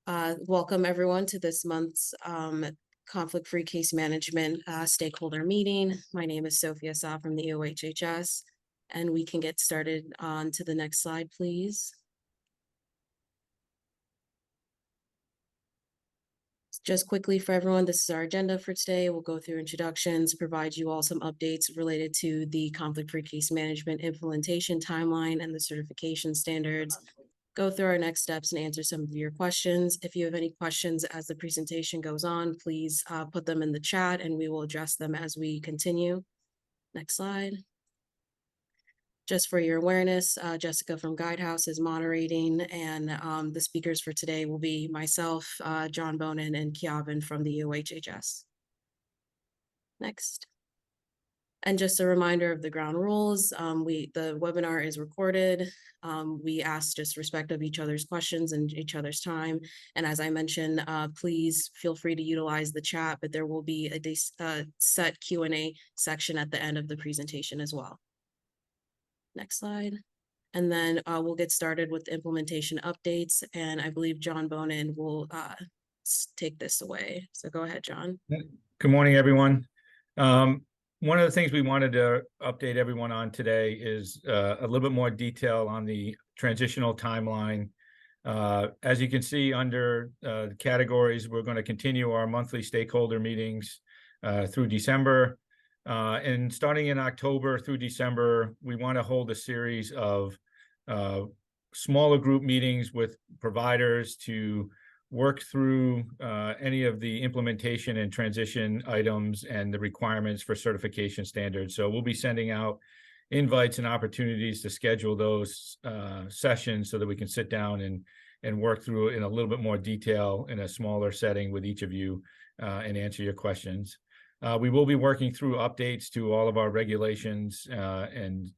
Welcome everyone to this month's conflict-free case management stakeholder meeting. My name is Sophia Sa from the OHHS, and we can get started on to the next slide, please. Just quickly for everyone, this is our agenda for today. We'll go through introductions, provide you all some updates related to the conflict-free case management implementation timeline and the certification standards, go through our next steps and answer some of your questions. If you have any questions as the presentation goes on, please put them in the chat and we will address them as we continue. Next slide. Just for your awareness, Jessica from Guidehouse is moderating, and the speakers for today will be myself, John Bonin, and Kiavin from the OHHS. Next. And just a reminder of the ground rules, the webinar is recorded. We ask just respect of each other's questions and each other's time. And as I mentioned, please feel free to utilize the chat, but there will be a set Q&A section at the end of the presentation as well. Next slide. And then we'll get started with the implementation updates. And I believe John Bonin will take this away. So go ahead, John. Good morning, everyone. One of the things we wanted to update everyone on today is a little bit more detail on the transitional timeline. As you can see under the categories, we're going to continue our monthly stakeholder meetings through December. And starting in October through December, we want to hold a series of smaller group meetings with providers to work through any of the implementation and transition items and the requirements for certification standards. So we'll be sending out invites and opportunities to schedule those sessions so that we can sit down and work through it in a little bit more detail in a smaller setting with each of you and answer your questions. We will be working through updates to all of our regulations and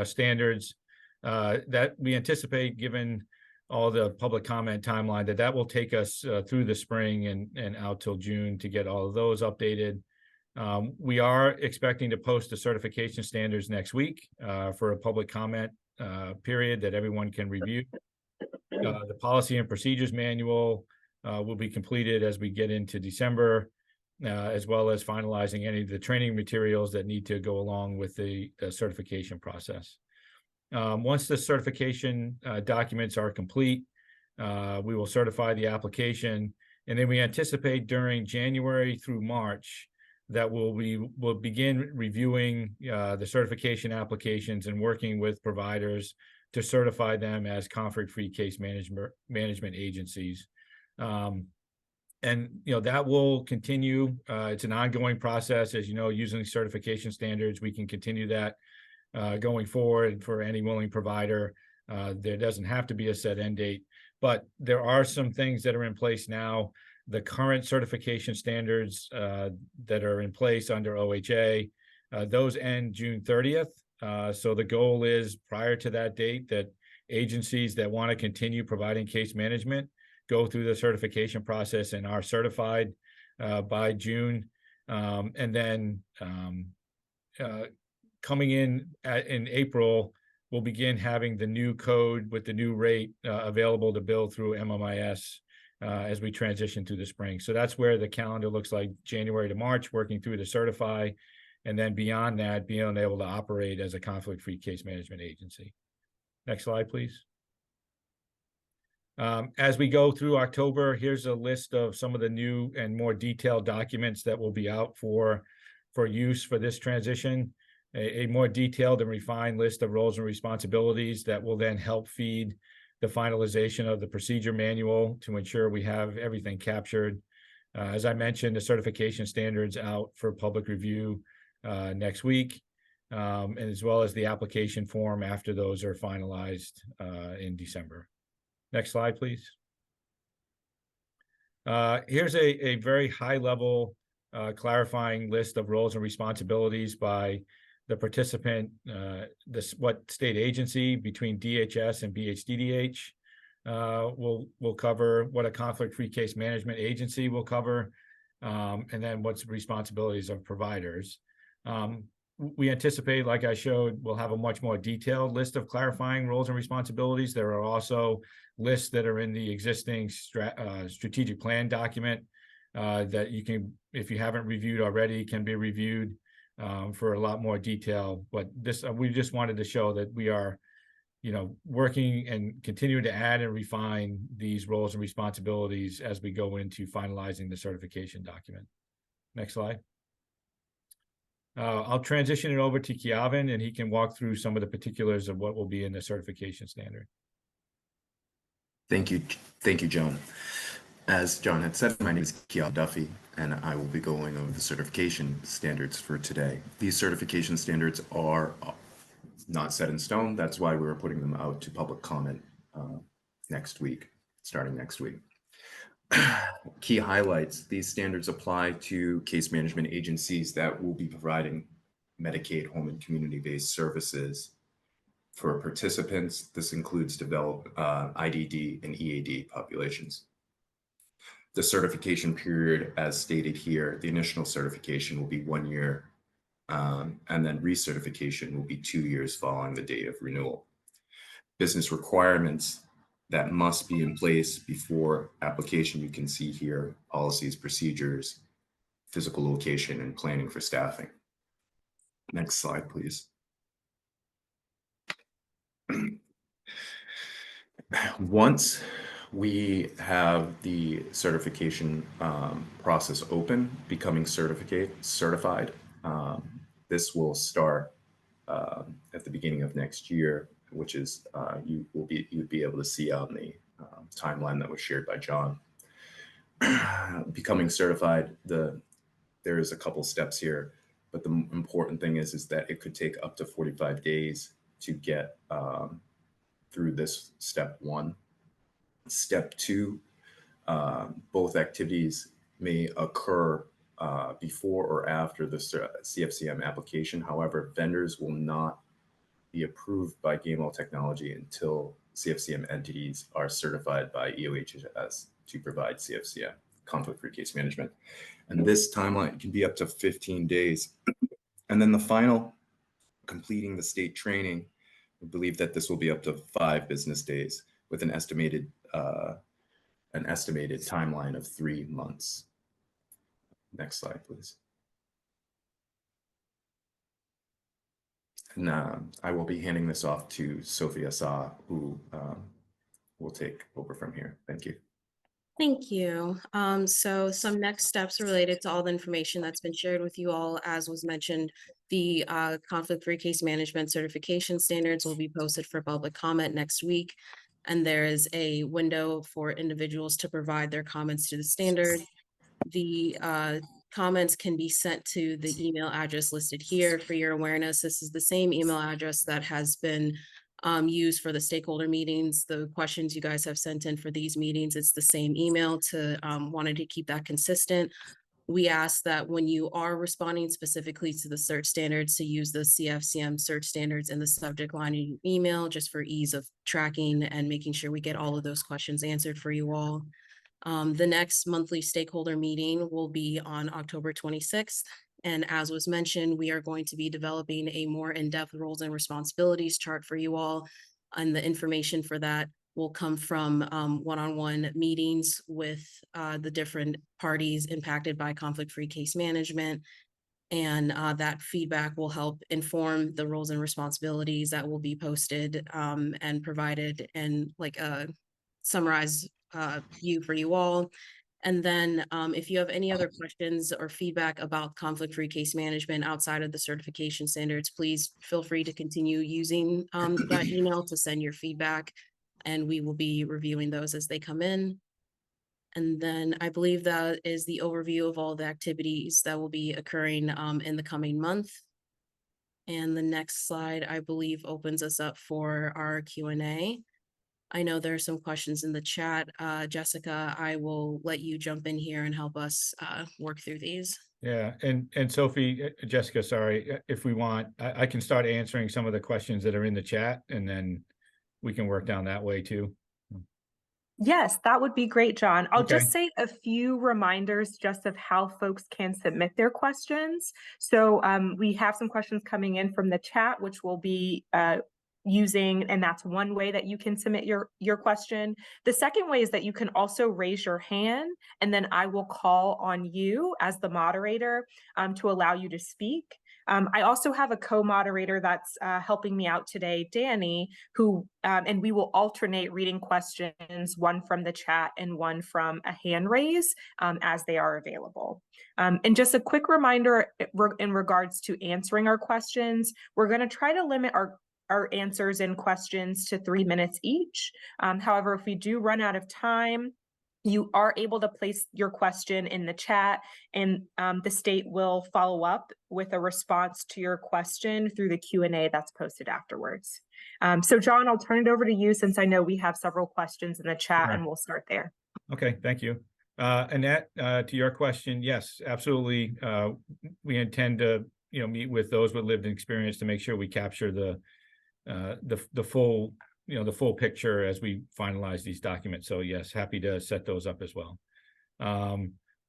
standards that we anticipate, given all the public comment timeline, that will take us through the spring and out till June to get all of those updated. We are expecting to post the certification standards next week for a public comment period that everyone can review. The policy and procedures manual will be completed as we get into December, as well as finalizing any of the training materials that need to go along with the certification process. Once the certification documents are complete, we will certify the application, and then we anticipate during January through March that we'll begin reviewing the certification applications and working with providers to certify them as conflict-free case management agencies. And that will continue. It's an ongoing process, as you know, using certification standards. We can continue that going forward for any willing provider. There doesn't have to be a set end date, but there are some things that are in place now. The current certification standards that are in place under OHA, those end June 30th. So the goal is, prior to that date, that agencies that want to continue providing case management go through the certification process and are certified by June. And then coming in April, we'll begin having the new code with the new rate available to bill through MMIS as we transition through the spring. So that's where the calendar looks like: January to March, working through to certify, and then beyond that, being able to operate as a conflict-free case management agency. Next slide, please. As we go through October, here's a list of some of the new and more detailed documents that will be out for use for this transition. A more detailed and refined list of roles and responsibilities that will then help feed the finalization of the procedure manual to ensure we have everything captured. As I mentioned, the certification standards out for public review next week, and as well as the application form after those are finalized in December. Next slide, please. Here's a very high-level clarifying list of roles and responsibilities by the participant, what state agency between DHS and BHDDH will cover, what a conflict-free case management agency will cover, and then what's responsibilities of providers. we anticipate, like I showed, we'll have a much more detailed list of clarifying roles and responsibilities. There are also lists that are in the existing strategic plan document that you can, if you haven't reviewed already, can be reviewed for a lot more detail. But this, we just wanted to show that we are, working and continuing to add and refine these roles and responsibilities as we go into finalizing the certification document. Next slide. I'll transition it over to Kiavin, and he can walk through some of the particulars of what will be in the certification standard. Thank you, John. As John had said, my name is Kiavin Duffy, and I will be going over the certification standards for today. These certification standards are not set in stone. That's why we're putting them out to public comment next week, starting next week. Key highlights: these standards apply to case management agencies that will be providing Medicaid home and community-based services for participants. This includes developed IDD and EAD populations. The certification period, as stated here, the initial certification will be 1 year, and then recertification will be 2 years following the date of renewal. Business requirements that must be in place before application, you can see here: policies, procedures, physical location, and planning for staffing. Next slide, please. Once we have the certification process open, becoming certified, this will start at the beginning of next year, which is you'd be able to see on the timeline that was shared by John. Becoming certified, there is a couple steps here, but the important thing is that it could take up to 45 days to get through this step 1. Step 2, both activities may occur before or after the CFCM application. However, vendors will not be approved by Gamewell Technology until CFCM entities are certified by EOHS to provide CFCM, conflict-free case management. And this timeline can be up to 15 days. And then the final, completing the state training, we believe that this will be up to 5 business days with an estimated timeline of 3 months. Next slide, please. And I will be handing this off to Sophia Sa, who will take over from here. Thank you. Thank you. So some next steps related to all the information that's been shared with you all. As was mentioned, the conflict-free case management certification standards will be posted for public comment next week. And there is a window for individuals to provide their comments to the standard. The comments can be sent to the email address listed here. For your awareness, this is the same email address that has been used for the stakeholder meetings. The questions you guys have sent in for these meetings, it's the same email. Wanted to keep that consistent. We ask that when you are responding specifically to the search standards, to use the CFCM search standards in the subject line of your email, just for ease of tracking and making sure we get all of those questions answered for you all. The next monthly stakeholder meeting will be on October 26th. And as was mentioned, we are going to be developing a more in-depth roles and responsibilities chart for you all. And the information for that will come from one-on-one meetings with the different parties impacted by conflict-free case management. And that feedback will help inform the roles and responsibilities that will be posted and provided in like a summarized view for you all. And then if you have any other questions or feedback about conflict-free case management outside of the certification standards, please feel free to continue using that email to send your feedback, and we will be reviewing those as they come in. And then I believe that is the overview of all the activities that will be occurring in the coming month. And the next slide, I believe, opens us up for our Q&A. I know there are some questions in the chat. Jessica, I will let you jump in here and help us work through these. Yeah, and Sophie, Jessica, sorry, if we want, I can start answering some of the questions that are in the chat, and then we can work down that way too. Yes, that would be great, John. I'll Okay. just say a few reminders just of how folks can submit their questions. So we have some questions coming in from the chat, which we'll be using, and that's one way that you can submit your question. The second way is that you can also raise your hand, and then I will call on you as the moderator to allow you to speak. I also have a co-moderator that's helping me out today, Danny, who, and we will alternate reading questions, one from the chat and one from a hand raise as they are available. And just a quick reminder in regards to answering our questions, we're going to try to limit our answers and questions to 3 minutes each. However, if we do run out of time, you are able to place your question in the chat, and the state will follow up with a response to your question through the Q&A that's posted afterwards. So John, I'll turn it over to you since I know we have several questions in the chat. Sure. And we'll start there. Okay, thank you. Annette, to your question, yes, absolutely. We intend to, meet with those with lived experience to make sure we capture the full, the full picture as we finalize these documents. So yes, happy to set those up as well.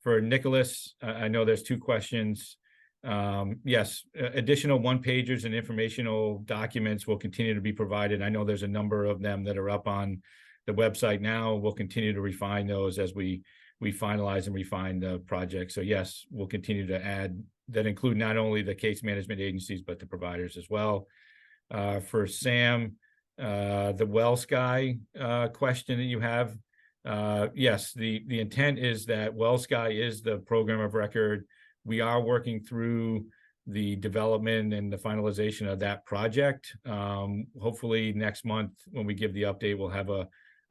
For Nicholas, I know there's 2 questions. Yes, additional 1-pagers and informational documents will continue to be provided. I know there's a number of them that are up on the website now. We'll continue to refine those as we finalize and refine the project. So yes, we'll continue to add that, include not only the case management agencies, but the providers as well. For Sam, the WellSky question that you have, yes, the intent is that WellSky is the program of record. We are working through the development and the finalization of that project. Hopefully next month when we give the update, we'll have a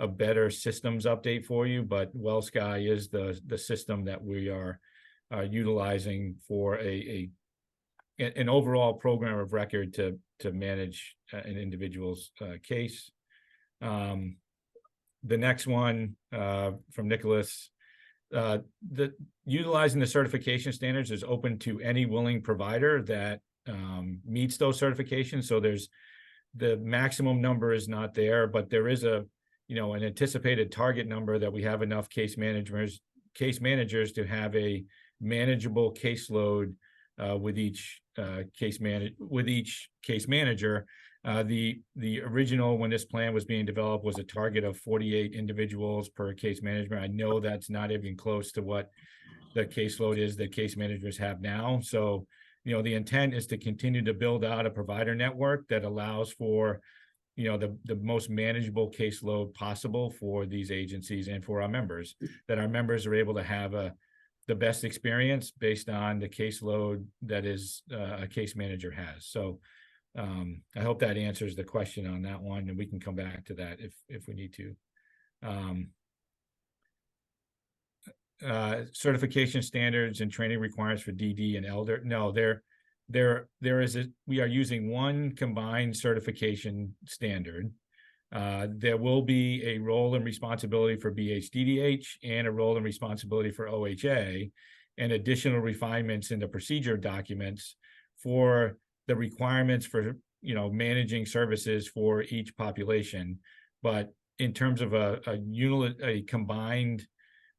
better systems update for you, but WellSky is the system that we are utilizing for an overall program of record to manage an individual's case. The next one from Nicholas, utilizing the certification standards is open to any willing provider that meets those certifications. So there's the maximum number is not there, but there is an anticipated target number that we have enough case managers to have a manageable caseload with each case manager. The original, when this plan was being developed, was a target of 48 individuals per case manager. I know that's not even close to what the caseload is that case managers have now. So, the intent is to continue to build out a provider network that allows for, the most manageable caseload possible for these agencies and for our members, that our members are able to have the best experience based on the caseload that is a case manager has. So I hope that answers the question on that one, and we can come back to that if we need to. Certification standards and training requirements for DD and elder. No, we are using one combined certification standard. There will be a role and responsibility for BHDDH and a role and responsibility for OHA, and additional refinements in the procedure documents for the requirements for, managing services for each population. But in terms of a combined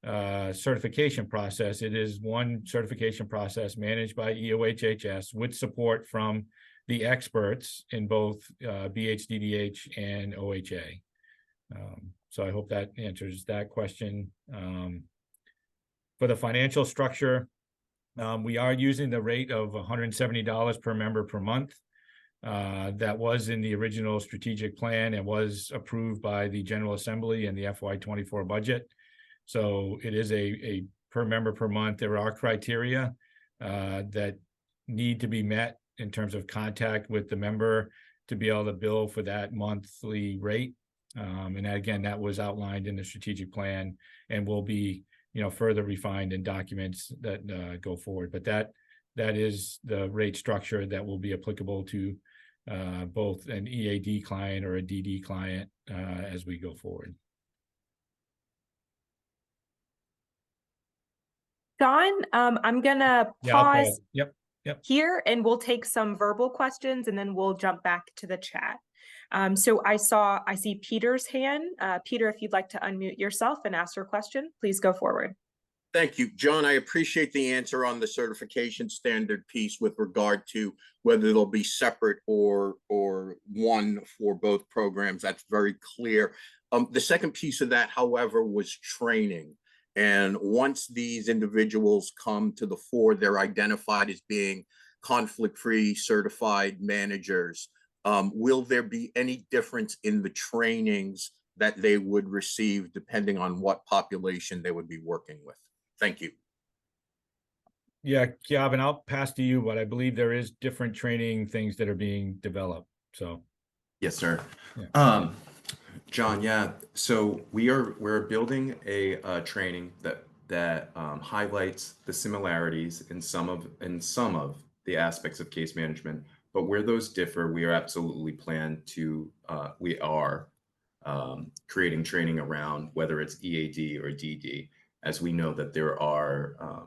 certification process, it is one certification process managed by EOHHS with support from the experts in both BHDDH and OHA. So I hope that answers that question. For the financial structure, we are using the rate of $170 per member per month. That was in the original strategic plan and was approved by the General Assembly in the FY24 budget. So it is a per member per month. There are criteria that need to be met in terms of contact with the member to be able to bill for that monthly rate. And again, that was outlined in the strategic plan and will be, further refined in documents that go forward. But that is the rate structure that will be applicable to both an EAD client or a DD client as we go forward. Don, I'm gonna pause Yep. here, and we'll take some verbal questions, and then we'll jump back to the chat. So I see Peter's hand. Peter, if you'd like to unmute yourself and ask your question, please go forward. Thank you, John. I appreciate the answer on the certification standard piece with regard to whether they'll be separate or one for both programs. That's very clear. The second piece of that, however, was training. And once these individuals come to the fore, they're identified as being conflict-free certified managers. Will there be any difference in the trainings that they would receive depending on what population they would be working with? Thank you. Yeah, Kevin, I'll pass to you, but I believe there is different training things that are being developed. So, Yes, sir. Yeah. John, yeah. So we're building a training that highlights the similarities in some of the aspects of case management, but where those differ, we are absolutely we are creating training around whether it's EAD or DD, as we know that there are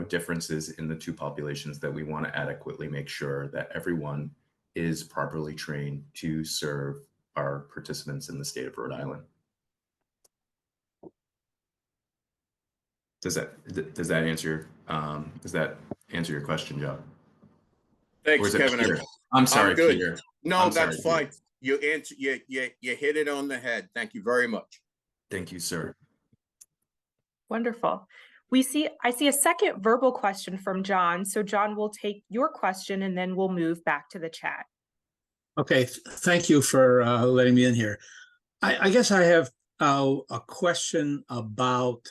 differences in the two populations that we want to adequately make sure that everyone is properly trained to serve our participants in the state of Rhode Island. Does that answer your question, Joe? Thanks, Kevin. I'm sorry, good. Peter. No, that's fine. You hit it on the head. Thank you very much. Thank you, sir. Wonderful. I see a second verbal question from John. So John, we'll take your question and then we'll move back to the chat. Okay, thank you for letting me in here. I guess I have a question about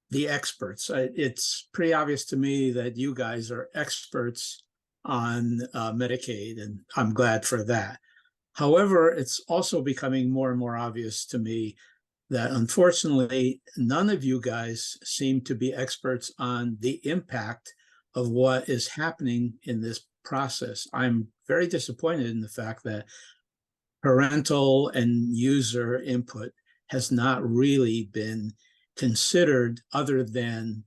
the experts. It's pretty obvious to me that you guys are experts on Medicaid, and I'm glad for that. However, it's also becoming more and more obvious to me that unfortunately, none of you guys seem to be experts on the impact of what is happening in this process. I'm very disappointed in the fact that parental and user input has not really been considered other than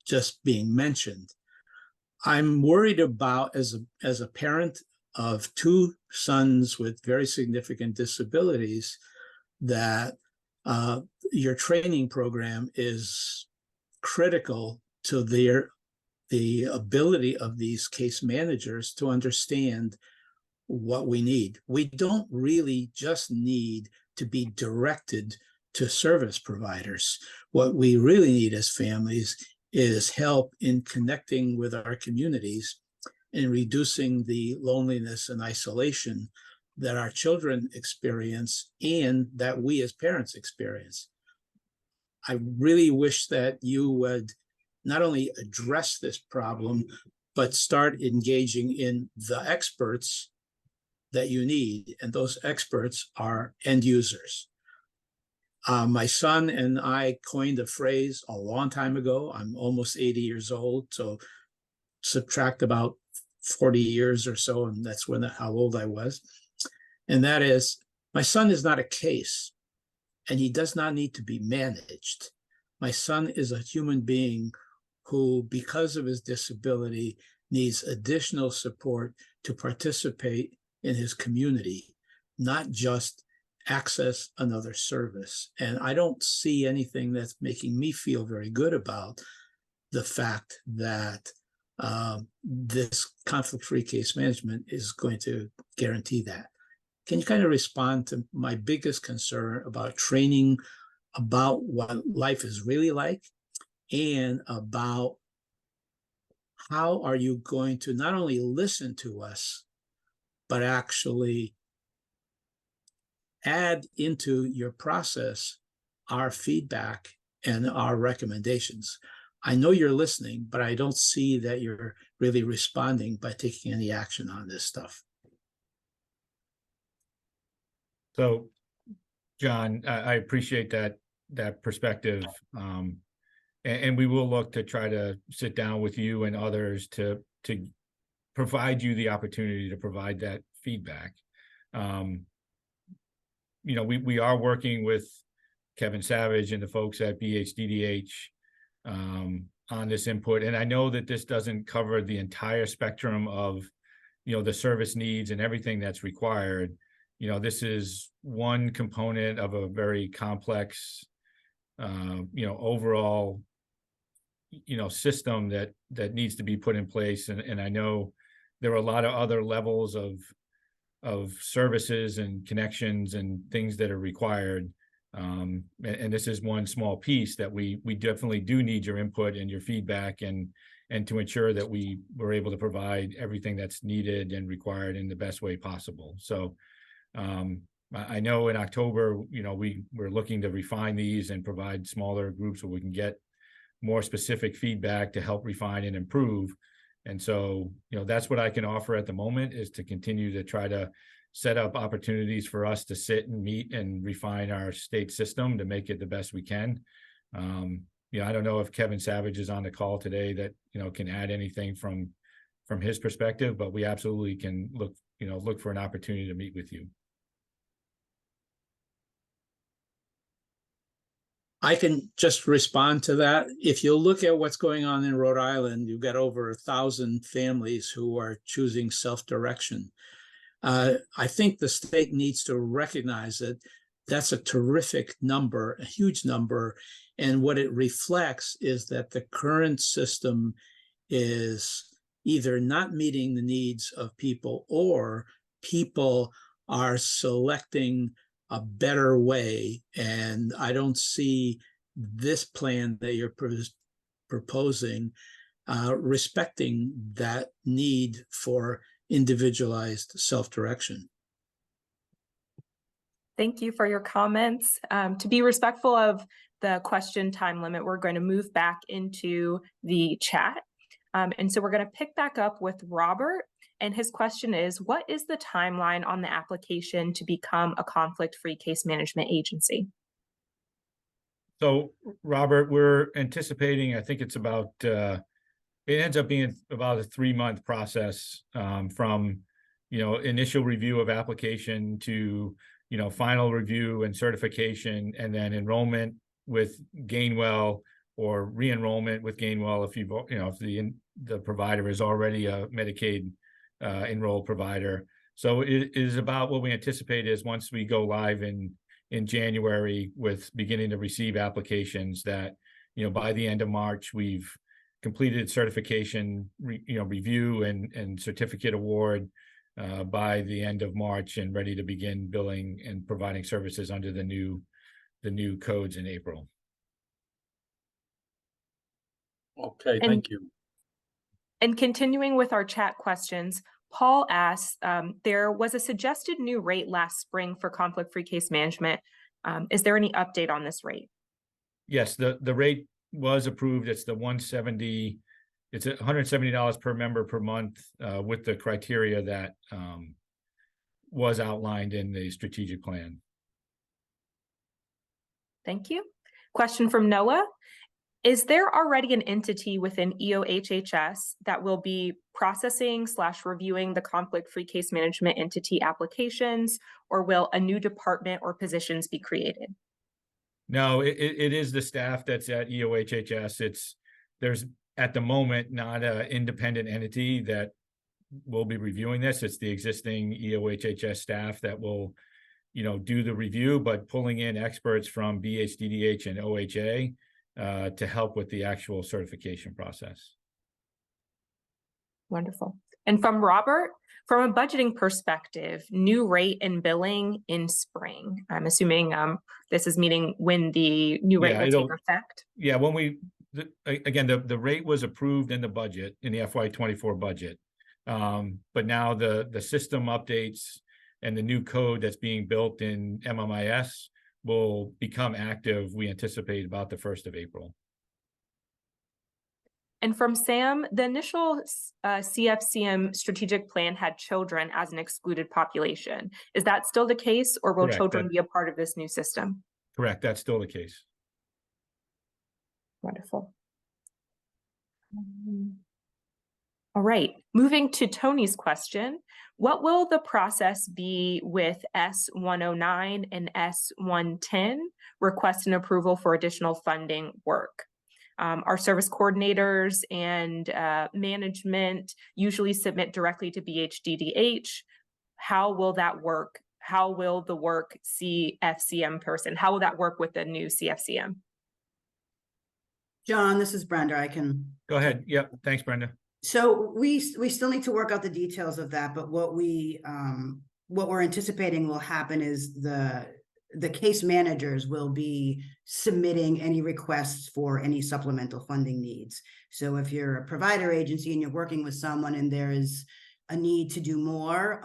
just being mentioned. I'm worried about, as a parent of two sons with very significant disabilities, that your training program is critical to the ability of these case managers to understand what we need. We don't really just need to be directed to service providers. What we really need as families is help in connecting with our communities and reducing the loneliness and isolation that our children experience and that we as parents experience. I really wish that you would not only address this problem, but start engaging in the experts that you need. And those experts are end users. My son and I coined a phrase a long time ago. I'm almost 80 years old, so subtract about 40 years or so, and that's how old I was. And that is, my son is not a case, and he does not need to be managed. My son is a human being who, because of his disability, needs additional support to participate in his community, not just access another service. And I don't see anything that's making me feel very good about the fact that this conflict-free case management is going to guarantee that. Can you kind of respond to my biggest concern about training about what life is really like, and about how are you going to not only listen to us, but actually add into your process our feedback and our recommendations? I know you're listening, but I don't see that you're really responding by taking any action on this stuff. So, John, I appreciate that perspective, and we will look to try to sit down with you and others to provide you the opportunity to provide that feedback. We are working with Kevin Savage and the folks at BHDDH on this input, and I know that this doesn't cover the entire spectrum of the service needs and everything that's required. This is one component of a very complex, overall, system that needs to be put in place. And I know there are a lot of other levels of services and connections and things that are required. And this is one small piece that we definitely do need your input and your feedback, and to ensure that we were able to provide everything that's needed and required in the best way possible. So I know in October, we're looking to refine these and provide smaller groups where we can get more specific feedback to help refine and improve. And so, that's what I can offer at the moment, is to continue to try to set up opportunities for us to sit and meet and refine our state system to make it the best we can. I don't know if Kevin Savage is on the call today that, can add anything from his perspective, but we absolutely can look for an opportunity to meet with you. I can just respond to that. If you look at what's going on in Rhode Island, you've got over 1,000 families who are choosing self-direction. I think the state needs to recognize that that's a terrific number, a huge number. And what it reflects is that the current system is either not meeting the needs of people, or people are selecting a better way. And I don't see this plan that you're proposing respecting that need for individualized self-direction. Thank you for your comments. To be respectful of the question time limit, we're going to move back into the chat. And so we're going to pick back up with Robert. And his question is, what is the timeline on the application to become a conflict-free case management agency? So, Robert, we're anticipating, I think it's about, it ends up being about a 3-month process from, initial review of application to, final review and certification, and then enrollment with Gainwell, or re-enrollment with Gainwell if the provider is already a Medicaid enrolled provider. So it is about what we anticipate is once we go live in January with beginning to receive applications, that by the end of March we've completed certification review and certificate award by the end of March, and ready to begin billing and providing services under the new codes in April. Okay, thank you. And continuing with our chat questions, Paul asks, there was a suggested new rate last spring for conflict-free case management. Is there any update on this rate? Yes, the rate was approved. It's the $170. It's $170 per member per month with the criteria that was outlined in the strategic plan. Thank you. Question from Noah. Is there already an entity within EOHHS that will be processing/reviewing the conflict-free case management entity applications, or will a new department or positions be created? No, it is the staff that's at EOHHS. There's at the moment not an independent entity that will be reviewing this. It's the existing EOHHS staff that will, do the review, but pulling in experts from BHDDH and OHA to help with the actual certification process. Wonderful. And from Robert, from a budgeting perspective, new rate and billing in spring. I'm assuming this is meaning when the new rate will take effect. Yeah, when again, the rate was approved in the budget, in the FY24 budget. But now the system updates and the new code that's being built in MMIS will become active, we anticipate, about the 1st of April. And from Sam, the initial CFCM strategic plan had children as an excluded population. Is that still the case, or will children be a part of this new system? Correct, that's still the case. Wonderful. All right, moving to Tony's question. What will the process be with S109 and S110, request and approval for additional funding work? Our service coordinators and management usually submit directly to BHDDH. How will that work? How will the work CFCM person? How will that work with the new CFCM? John, this is Brenda. I can. Go ahead. Yep. Thanks, Brenda. So we still need to work out the details of that, but what we're anticipating will happen is the case managers will be submitting any requests for any supplemental funding needs. So if you're a provider agency and you're working with someone and there is a need to do more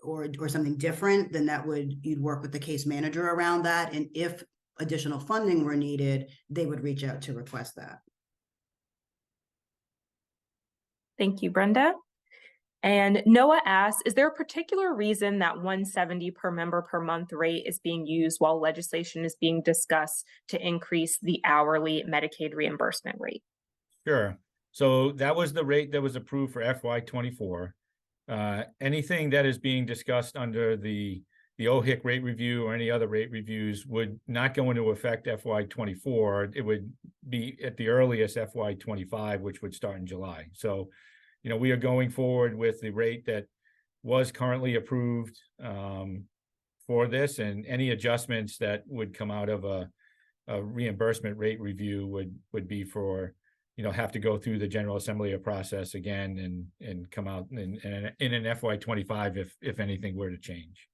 or something different, then you'd work with the case manager around that. And if additional funding were needed, they would reach out to request that. Thank you, Brenda. And Noah asks, is there a particular reason that 170 per member per month rate is being used while legislation is being discussed to increase the hourly Medicaid reimbursement rate? Sure. So that was the rate that was approved for FY24. Anything that is being discussed under the OHIC rate review or any other rate reviews would not go into effect FY24. It would be at the earliest FY25, which would start in July. So, we are going forward with the rate that was currently approved for this, and any adjustments that would come out of a reimbursement rate review would be for, have to go through the General Assembly process again and come out in an FY25 if anything were to change.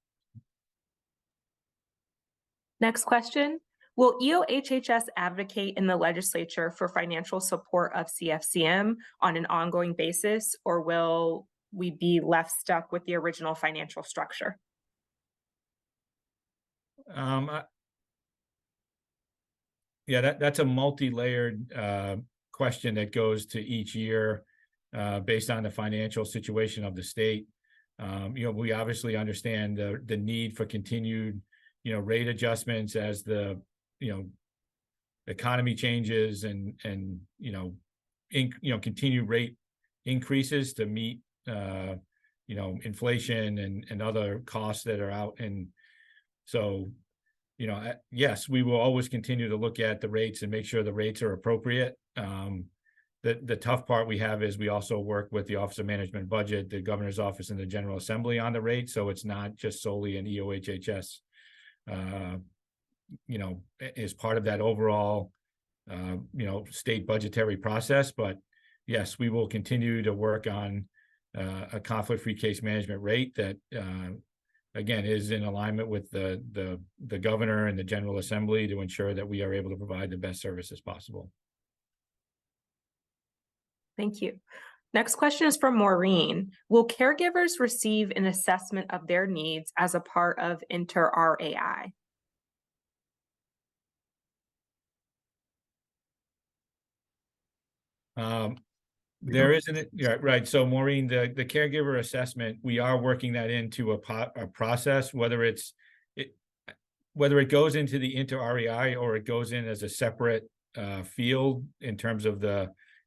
Next question. Will EOHHS advocate in the legislature for financial support of CFCM on an ongoing basis, or will we be left stuck with the original financial structure? That's a multi-layered question that goes to each year based on the financial situation of the state. We obviously understand the need for continued rate adjustments as the economy changes and continued rate increases to meet inflation and other costs that are out. And so yes, we will always continue to look at the rates and make sure the rates are appropriate. The tough part we have is we also work with the Office of Management Budget, the Governor's Office, and the General Assembly on the rate. So it's not just solely an EOHHS is part of that overall, state budgetary process. But yes, we will continue to work on a conflict-free case management rate that, again, is in alignment with the governor and the General Assembly to ensure that we are able to provide the best services possible. Thank you. Next question is from Maureen. Will caregivers receive an assessment of their needs as a part of Inter-RAI? There isn't, right. So Maureen, the caregiver assessment, we are working that into a process, whether it goes into the Inter-RAI or it goes in as a separate field in terms of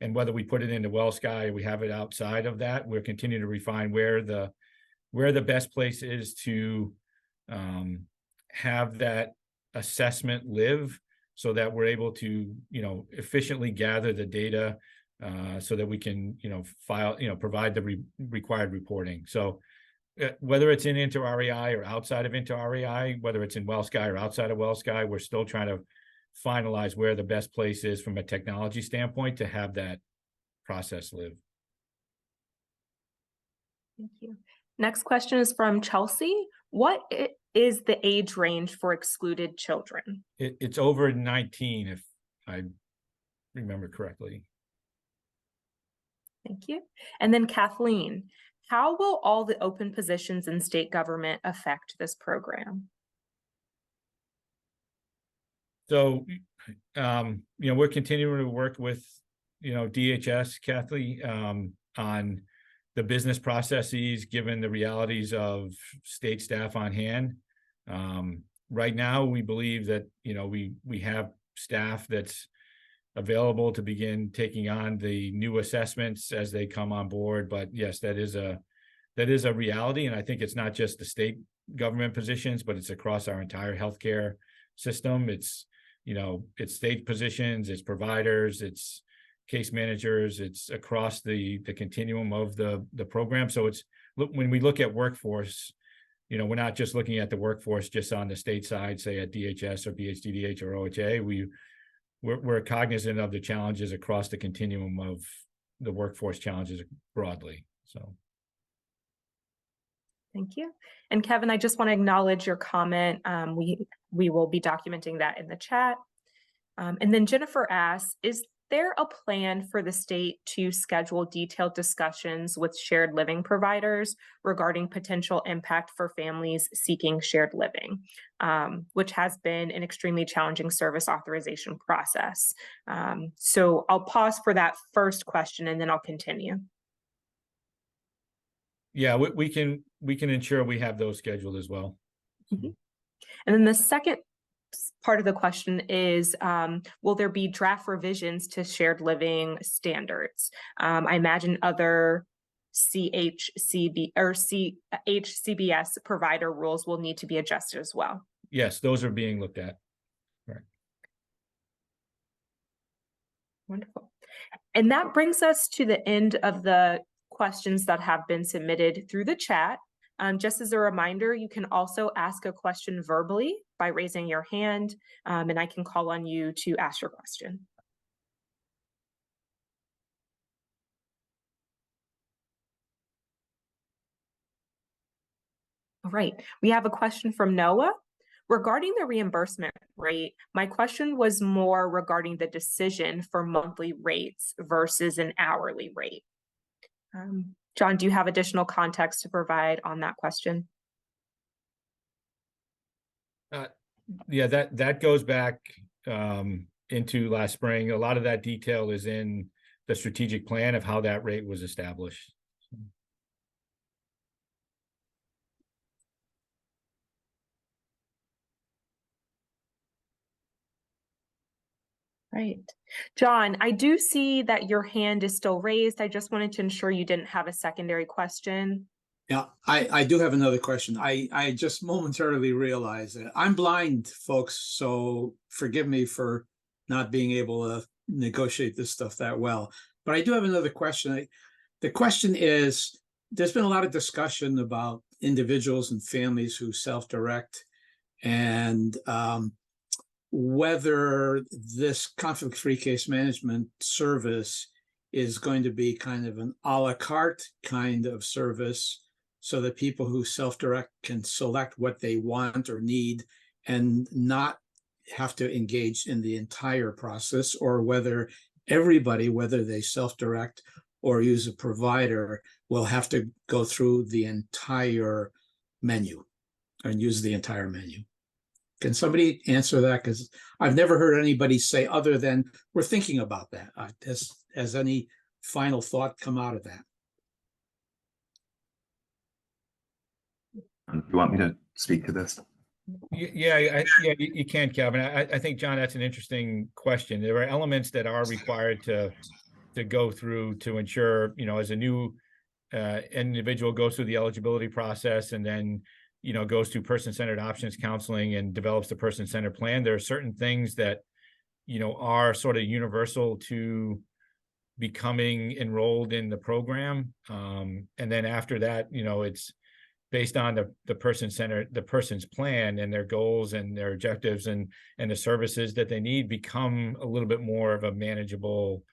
and whether we put it into WellSky, we have it outside of that. We're continuing to refine where the best place is to have that assessment live, so that we're able to efficiently gather the data so that we can provide the required reporting. So whether it's in Inter-RAI or outside of Inter-RAI, whether it's in WellSky or outside of WellSky, we're still trying to finalize where the best place is from a technology standpoint to have that process live. Thank you. Next question is from Chelsea. What is the age range for excluded children? It's over 19, if I remember correctly. Thank you. And then Kathleen, how will all the open positions in state government affect this program? So, we're continuing to work with, DHS, Kathleen, on the business processes, given the realities of state staff on hand. Right now, we believe that, we have staff that's available to begin taking on the new assessments as they come on board. But yes, that is a reality. And I think it's not just the state government positions, but it's across our entire healthcare system. It's it's state positions, it's providers, it's case managers, it's across the continuum of the program. So when we look at workforce, we're not just looking at the workforce just on the state side, say at DHS or BHDDH or OHA. We're cognizant of the challenges across the continuum of the workforce challenges broadly. So. Thank you. And Kevin, I just want to acknowledge your comment. We will be documenting that in the chat. And then Jennifer asks, is there a plan for the state to schedule detailed discussions with shared living providers regarding potential impact for families seeking shared living, which has been an extremely challenging service authorization process? So I'll pause for that first question and then I'll continue. Yeah, we can ensure we have those scheduled as well. Mm-hmm. And then the second part of the question is, will there be draft revisions to shared living standards? I imagine other HCBS provider rules will need to be adjusted as well. Yes, those are being looked at. Right. Wonderful. And that brings us to the end of the questions that have been submitted through the chat. Just as a reminder, you can also ask a question verbally by raising your hand, and I can call on you to ask your question. All right, we have a question from Noah. Regarding the reimbursement rate, my question was more regarding the decision for monthly rates versus an hourly rate. John, do you have additional context to provide on that question? Yeah, that goes back into last spring. A lot of that detail is in the strategic plan of how that rate was established. Right. John, I do see that your hand is still raised. I just wanted to ensure you didn't have a secondary question. Yeah, I do have another question. I just momentarily realized that I'm blind, folks, so forgive me for not being able to negotiate this stuff that well. But I do have another question. The question is, there's been a lot of discussion about individuals and families who self-direct, and whether this conflict-free case management service is going to be kind of an a la carte kind of service, so that people who self-direct can select what they want or need and not have to engage in the entire process, or whether everybody, whether they self-direct or use a provider, will have to go through the entire menu and use the entire menu. Can somebody answer that? Because I've never heard anybody say other than we're thinking about that. Has any final thought come out of that? Do you want me to speak to this? Yeah, you can, Kevin. I think, John, that's an interesting question. There are elements that are required to go through to ensure, as a new individual goes through the eligibility process and then, goes through person-centered options counseling and develops the person-centered plan. There are certain things that, are sort of universal to becoming enrolled in the program. And then after that, it's based on the person's plan and their goals and their objectives and the services that they need become a little bit more of a manageable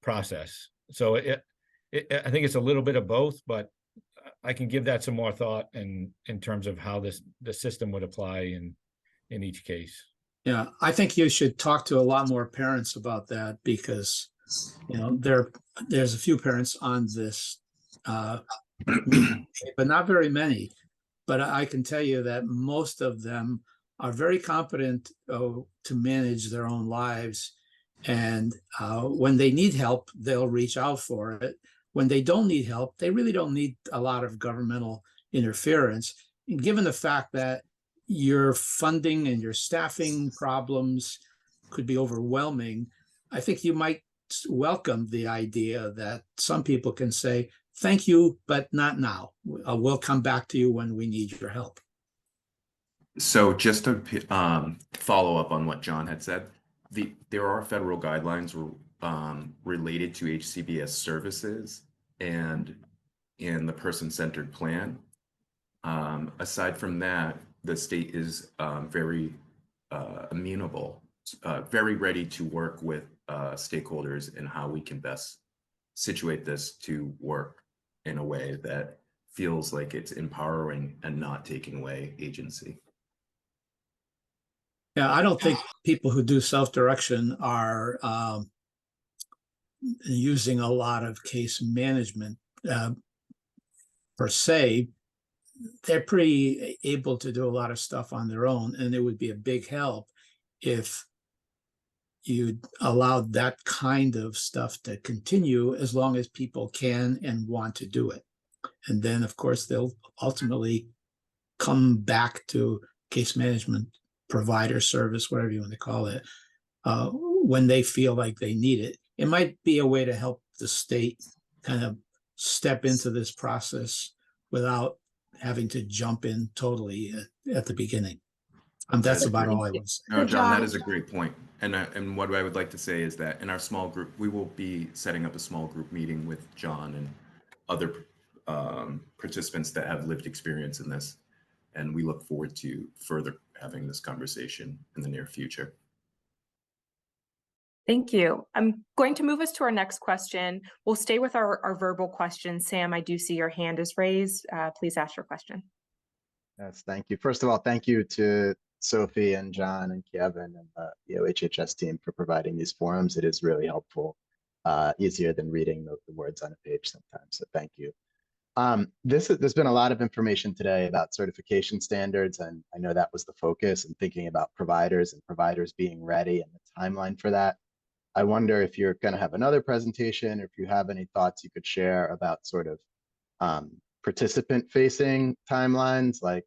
process. So I think it's a little bit of both, but I can give that some more thought in terms of how the system would apply in each case. Yeah, I think you should talk to a lot more parents about that, because there's a few parents on this but not very many. But I can tell you that most of them are very competent to manage their own lives. And when they need help, they'll reach out for it. When they don't need help, they really don't need a lot of governmental interference. And given the fact that your funding and your staffing problems could be overwhelming, I think you might welcome the idea that some people can say, thank you, but not now. We'll come back to you when we need your help. So just to follow up on what John had said, there are federal guidelines related to HCBS services and in the person-centered plan. Aside from that, the state is very amenable, very ready to work with stakeholders in how we can best situate this to work in a way that feels like it's empowering and not taking away agency. Yeah, I don't think people who do self-direction are using a lot of case management per se. They're pretty able to do a lot of stuff on their own, and it would be a big help if you allowed that kind of stuff to continue as long as people can and want to do it. And then, of course, they'll ultimately come back to case management provider service, whatever you want to call it, when they feel like they need it. It might be a way to help the state kind of step into this process without having to jump in totally at the beginning. That's about all I would say. No, John, that is a great point. And what I would like to say is that in our small group, we will be setting up a small group meeting with John and other participants that have lived experience in this. And we look forward to further having this conversation in the near future. Thank you. I'm going to move us to our next question. We'll stay with our verbal questions. Sam, I do see your hand is raised. Please ask your question. Yes, thank you. First of all, thank you to Sophie and John and Kevin and the OHHS team for providing these forums. It is really helpful, easier than reading the words on a page sometimes, so thank you. There's been a lot of information today about certification standards, and I know that was the focus, and thinking about providers and providers being ready and the timeline for that. I wonder if you're going to have another presentation, or if you have any thoughts you could share about sort of participant-facing timelines. Like,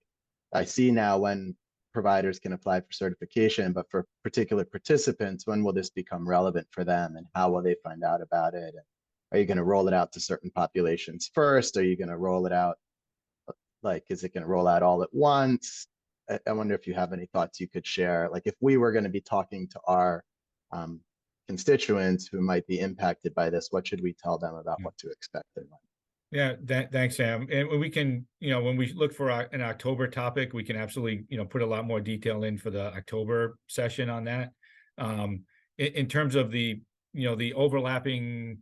I see now when providers can apply for certification, but for particular participants, when will this become relevant for them, and how will they find out about it? And are you going to roll it out to certain populations first? Are you going to roll it out, like, is it going to roll out all at once? I wonder if you have any thoughts you could share. Like, if we were going to be talking to our constituents who might be impacted by this, what should we tell them about what to expect and when? Yeah, thanks, Sam. And we can, when we look for an October topic, we can absolutely, put a lot more detail in for the October session on that. In terms of the overlapping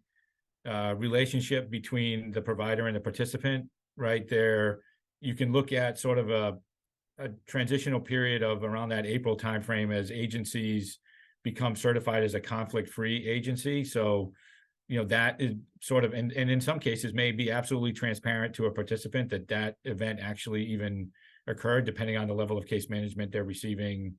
relationship between the provider and the participant, right there, you can look at sort of a transitional period of around that April timeframe as agencies become certified as a conflict-free agency. So, that is sort of, and in some cases may be absolutely transparent to a participant that event actually even occurred, depending on the level of case management they're receiving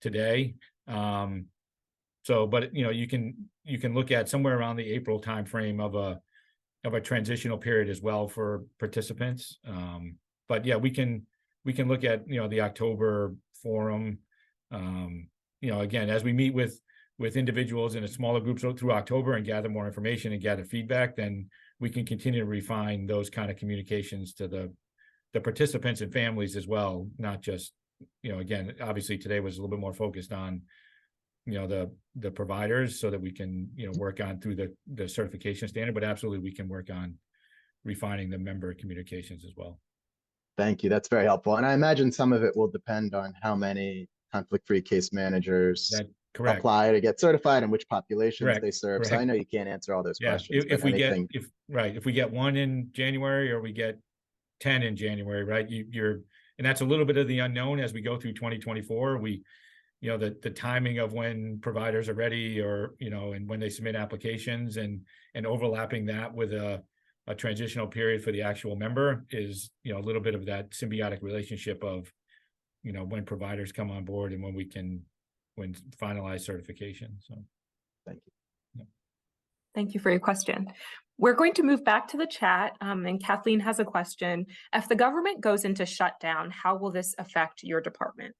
today. But you can look at somewhere around the April timeframe of a transitional period as well for participants. But yeah, we can look at the October forum. Again, as we meet with individuals in a smaller group through October and gather more information and gather feedback, then we can continue to refine those kind of communications to the participants and families as well. Not just, again, obviously today was a little bit more focused on, the providers, so that we can, work on through the certification standard, but absolutely we can work on refining the member communications as well. Thank you. That's very helpful. And I imagine some of it will depend on how many conflict-free case managers apply to get certified and which populations they serve. So I know you can't answer all those questions. If we get one in January, or we get 10 in January, right? And that's a little bit of the unknown as we go through 2024. The timing of when providers are ready, or, and when they submit applications, and overlapping that with a transitional period for the actual member is, a little bit of that symbiotic relationship of, when providers come on board and when finalized certification. So thank you. Yeah. Thank you for your question. We're going to move back to the chat, and Kathleen has a question. If the government goes into shutdown, how will this affect your department?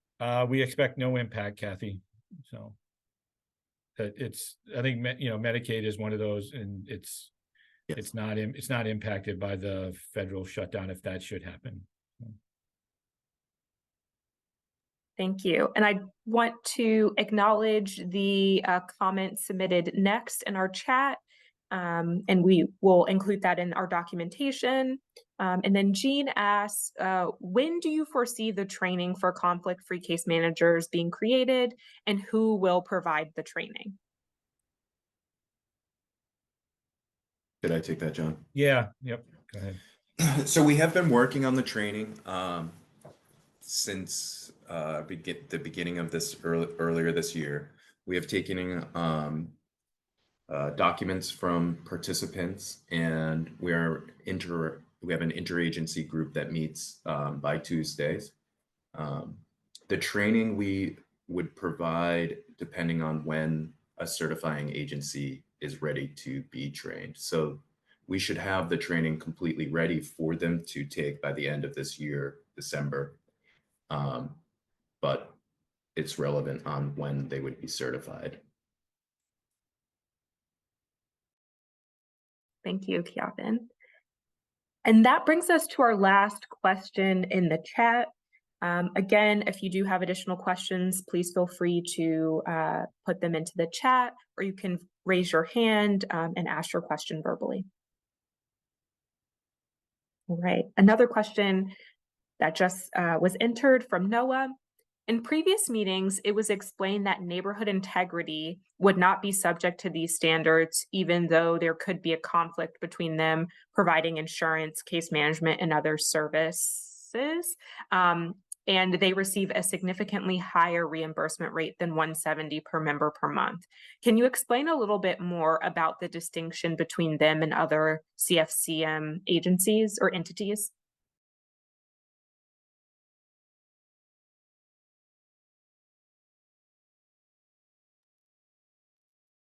We expect no impact, Kathy. So I think Medicaid is one of those, and it's not impacted by the federal shutdown if that should happen. Thank you. And I want to acknowledge the comments submitted next in our chat. And we will include that in our documentation. And then Jean asks, when do you foresee the training for conflict-free case managers being created, and who will provide the training? Did I take that, John? Yeah, yep, go ahead. So we have been working on the training since the beginning of this earlier this year. We have taken documents from participants, and we have an interagency group that meets by Tuesdays. The training we would provide depending on when a certifying agency is ready to be trained. So we should have the training completely ready for them to take by the end of this year, December. But it's relevant on when they would be certified. Thank you, Kevin. And that brings us to our last question in the chat. Again, if you do have additional questions, please feel free to put them into the chat, or you can raise your hand and ask your question verbally. All right, another question that just was entered from Noah. In previous meetings, it was explained that neighborhood integrity would not be subject to these standards, even though there could be a conflict between them providing insurance, case management, and other services. And they receive a significantly higher reimbursement rate than $170 per member per month. Can you explain a little bit more about the distinction between them and other CFCM agencies or entities?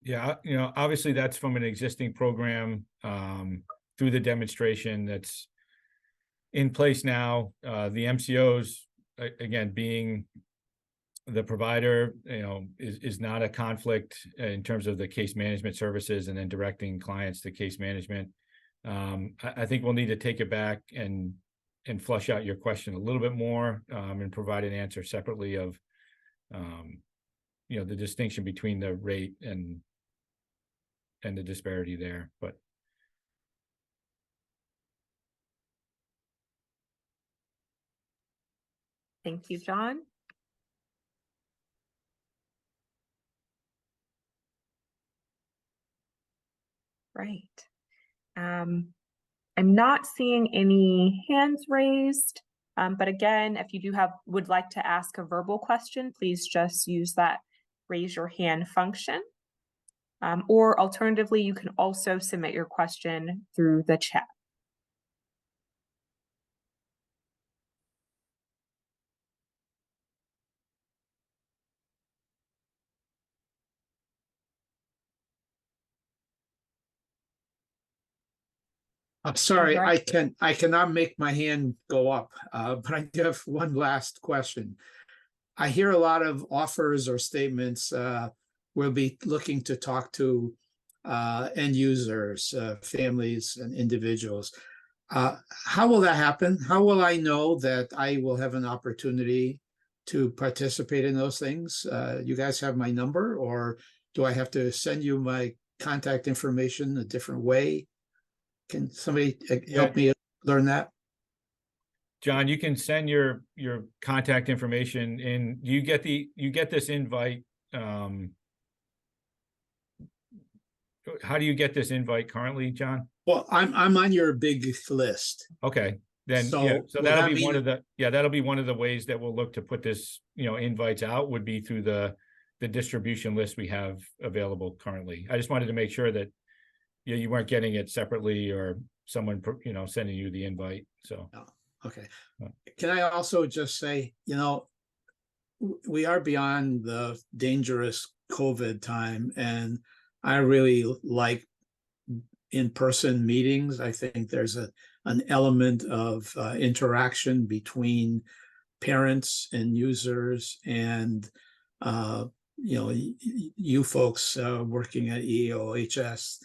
Yeah, obviously that's from an existing program through the demonstration that's in place now. The MCOs, again, being the provider, is not a conflict in terms of the case management services and then directing clients to case management. I think we'll need to take it back and flush out your question a little bit more and provide an answer separately of the distinction between the rate and the disparity there, but. Thank you, John. Right. I'm not seeing any hands raised, but again, if you would like to ask a verbal question, please just use that raise your hand function. Or alternatively, you can also submit your question through the chat. I'm sorry, Right. I cannot make my hand go up, but I do have one last question. I hear a lot of offers or statements. We'll be looking to talk to end users, families, and individuals. How will that happen? How will I know that I will have an opportunity to participate in those things? You guys have my number, or do I have to send you my contact information a different way? Can somebody help me learn that? John, you can send your contact information in. You get this invite. How do you get this invite currently, John? Well, I'm on your big list. Okay, then So so will that'll that be one mean- of that'll be one of the ways that we'll look to put this invites out, would be through the distribution list we have available currently. I just wanted to make sure that you weren't getting it separately, or someone sending you the invite. So okay. Can I also just say, we are beyond the dangerous COVID time, and I really like in-person meetings. I think there's an element of interaction between parents and users, and you folks working at EOHS,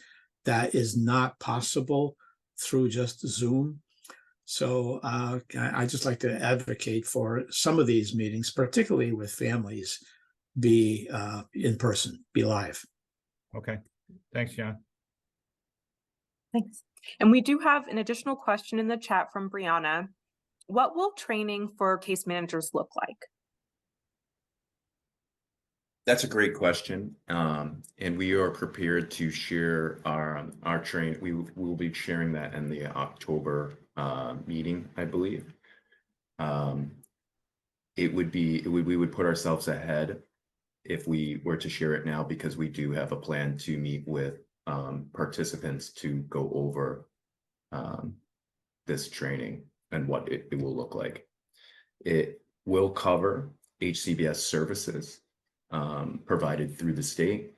that is not possible through just Zoom. So I just like to advocate for some of these meetings, particularly with families, be in person, be live. Okay, thanks, John. Thanks. And we do have an additional question in the chat from Brianna. What will training for case managers look like? That's a great question, and we are prepared to share our train. We will be sharing that in the October meeting, I believe. We would put ourselves ahead if we were to share it now, because we do have a plan to meet with participants to go over this training and what it will look like. It will cover HCBS services provided through the state.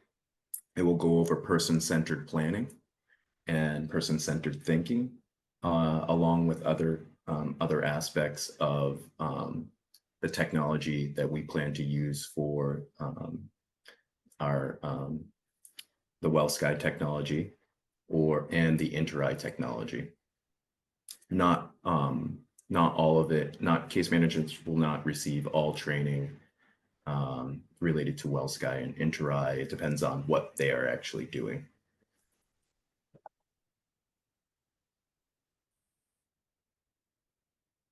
It will go over person-centered planning and person-centered thinking, along with other aspects of the technology that we plan to use for our the WellSky technology and the Inter-Eye technology. Not all of it. Case managers will not receive all training related to WellSky and Inter-Eye. It depends on what they are actually doing.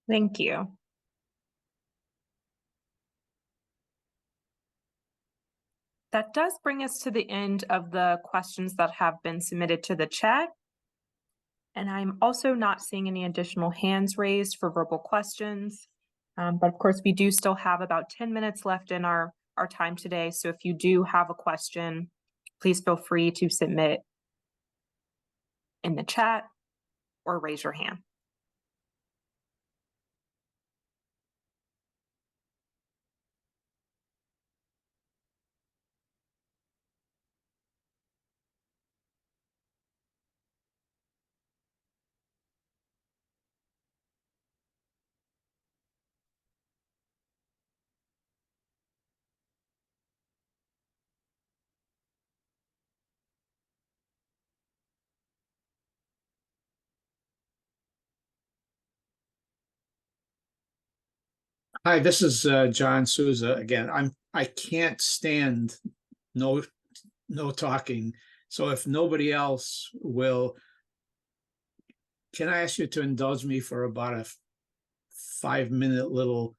Thank you. That does bring us to the end of the questions that have been submitted to the chat. And I'm also not seeing any additional hands raised for verbal questions. But of course, we do still have about 10 minutes left in our time today. So if you do have a question, please feel free to submit in the chat or raise your hand. Hi, this is John Souza again. I can't stand no talking. So if nobody else will, can I ask you to indulge me for about a 5-minute little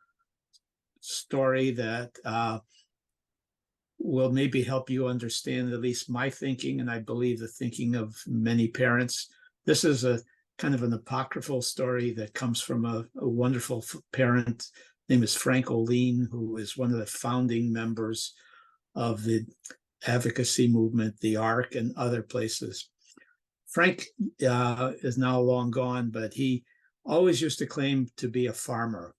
story that will maybe help you understand at least my thinking, and I believe the thinking of many parents. This is a kind of an apocryphal story that comes from a wonderful parent. Name is Frank O'Lean, who is one of the founding members of the advocacy movement, the ARC, and other places. Frank is now long gone, but he always used to claim to be a farmer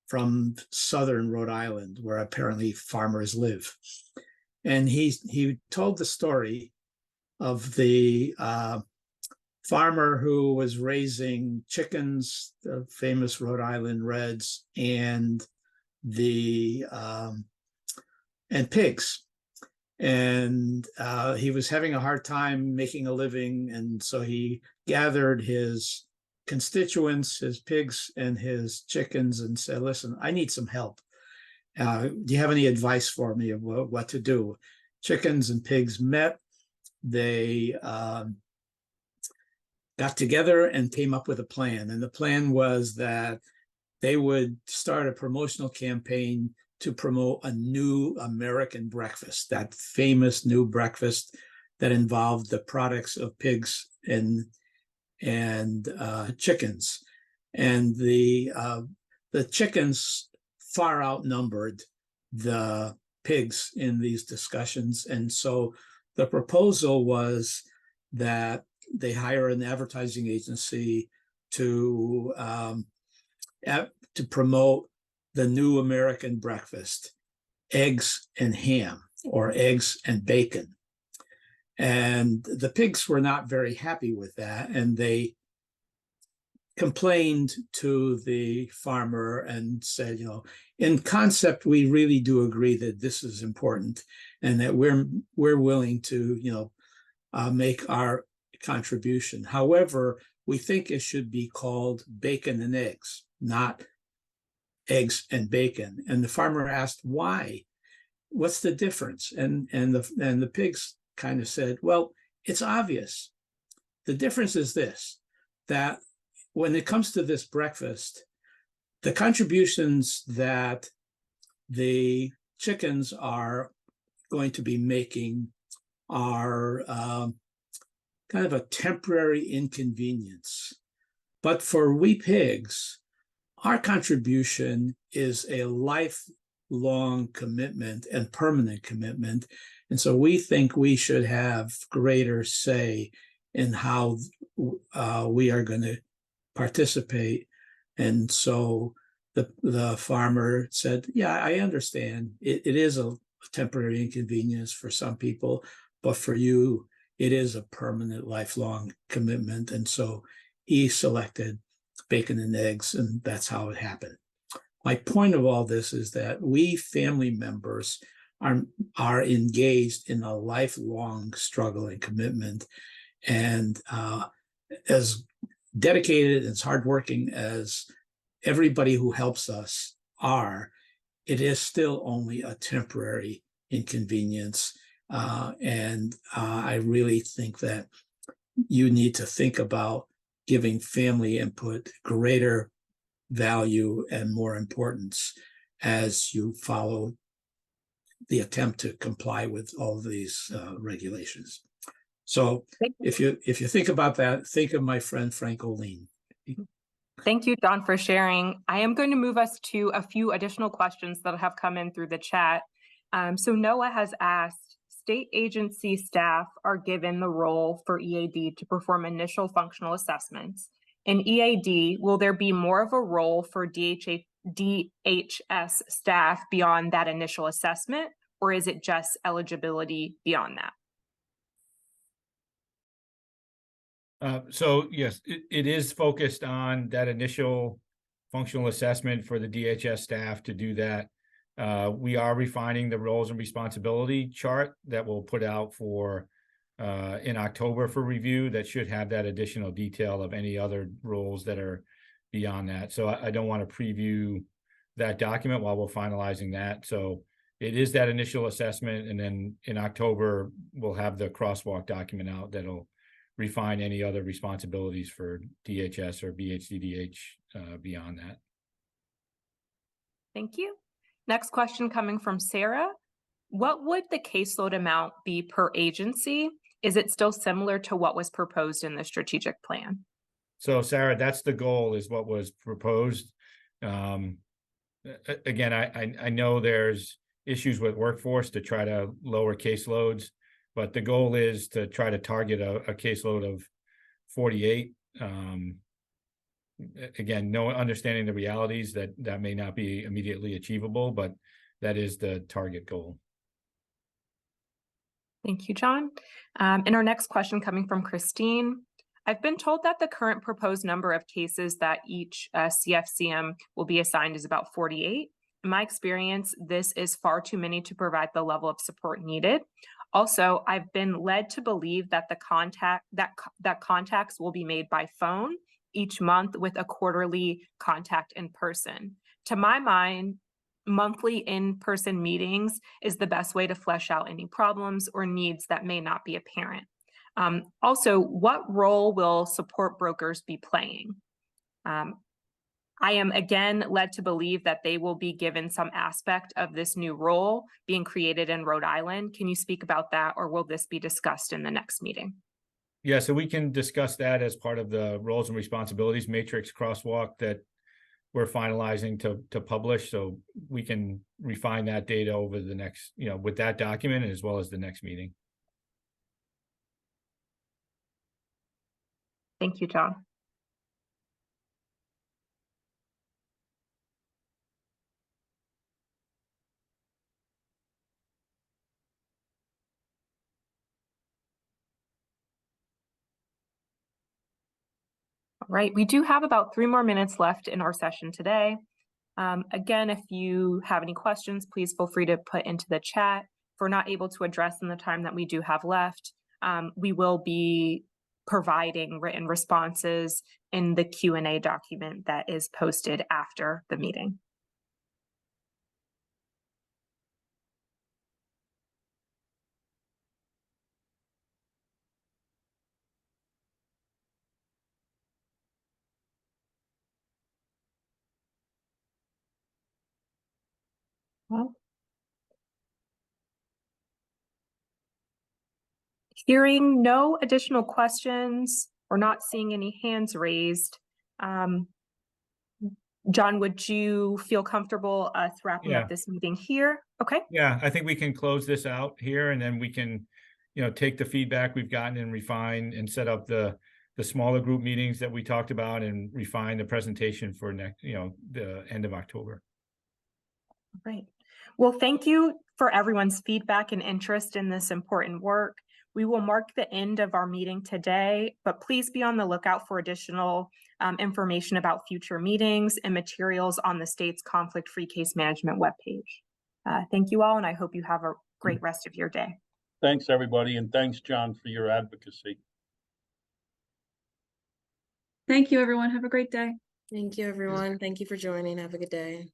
from southern Rhode Island, where apparently farmers live. And he told the story of the farmer who was raising chickens, the famous Rhode Island Reds, and pigs. And he was having a hard time making a living, and so he gathered his constituents, his pigs and his chickens, and said, listen, I need some help. Do you have any advice for me of what to do? Chickens and pigs met. They got together and came up with a plan. And the plan was that they would start a promotional campaign to promote a new American breakfast, that famous new breakfast that involved the products of pigs and chickens. And the chickens far outnumbered the pigs in these discussions. And so the proposal was that they hire an advertising agency to promote the new American breakfast, eggs and ham, or eggs and bacon. And the pigs were not very happy with that, and they complained to the farmer and said, in concept, we really do agree that this is important and that we're willing to, make our contribution. However, we think it should be called bacon and eggs, not eggs and bacon. And the farmer asked, why? What's the difference? And the pigs kind of said, well, it's obvious. The difference is this, that when it comes to this breakfast, the contributions that the chickens are going to be making are kind of a temporary inconvenience. But for we pigs, our contribution is a lifelong commitment and permanent commitment. And so we think we should have greater say in how we are going to participate. And so the farmer said, yeah, I understand. It is a temporary inconvenience for some people, but for you, it is a permanent, lifelong commitment. And so he selected bacon and eggs, and that's how it happened. My point of all this is that we family members are engaged in a lifelong struggle and commitment. And as dedicated, as hardworking as everybody who helps us are, it is still only a temporary inconvenience. And I really think that you need to think about giving family input greater value and more importance as you follow the attempt to comply with all of these regulations. So if you think about that, think of my friend Frank Oline. Thank you, Don, for sharing. I am going to move us to a few additional questions that have come in through the chat. So Noah has asked, state agency staff are given the role for EAD to perform initial functional assessments. In EAD, will there be more of a role for DHS staff beyond that initial assessment, or is it just eligibility beyond that? So yes, it is focused on that initial functional assessment for the DHS staff to do that. We are refining the roles and responsibility chart that we'll put out for in October for review. That should have that additional detail of any other roles that are beyond that. So I don't want to preview that document while we're finalizing that. So it is that initial assessment, and then in October we'll have the crosswalk document out that'll refine any other responsibilities for DHS or BHDDH beyond that. Thank you. Next question coming from Sarah. What would the caseload amount be per agency? Is it still similar to what was proposed in the strategic plan? So Sarah, that's the goal, is what was proposed. Again, I know there's issues with workforce to try to lower caseloads, but the goal is to try to target a caseload of 48. Again, understanding the realities that may not be immediately achievable, but that is the target goal. Thank you, John. And our next question coming from Christine. I've been told that the current proposed number of cases that each CFCM will be assigned is about 48. In my experience, this is far too many to provide the level of support needed. Also, I've been led to believe that that contacts will be made by phone each month with a quarterly contact in person. To my mind, monthly in-person meetings is the best way to flesh out any problems or needs that may not be apparent. Also, what role will support brokers be playing? I am again led to believe that they will be given some aspect of this new role being created in Rhode Island. Can you speak about that, or will this be discussed in the next meeting? Yeah, so we can discuss that as part of the roles and responsibilities matrix crosswalk that we're finalizing to publish. So we can refine that data over the next, with that document as well as the next meeting. Thank you, John. All right, we do have about 3 more minutes left in our session today. Again, if you have any questions, please feel free to put into the chat. If we're not able to address in the time that we do have left, we will be providing written responses in the Q&A document that is posted after the meeting. Well, hearing no additional questions or not seeing any hands raised, John, would you feel comfortable us wrapping Yeah. up this meeting here? Okay. Yeah, I think we can close this out here, and then we can, take the feedback we've gotten and refine and set up the smaller group meetings that we talked about and refine the presentation for next, the end of October. Great. Well, thank you for everyone's feedback and interest in this important work. We will mark the end of our meeting today, but please be on the lookout for additional information about future meetings and materials on the state's conflict-free case management webpage. Thank you all, and I hope you have a great rest of your day. Thanks, everybody, and thanks, John, for your advocacy. Thank you, everyone. Have a great day. Thank you, everyone. Thank you for joining. Have a good day.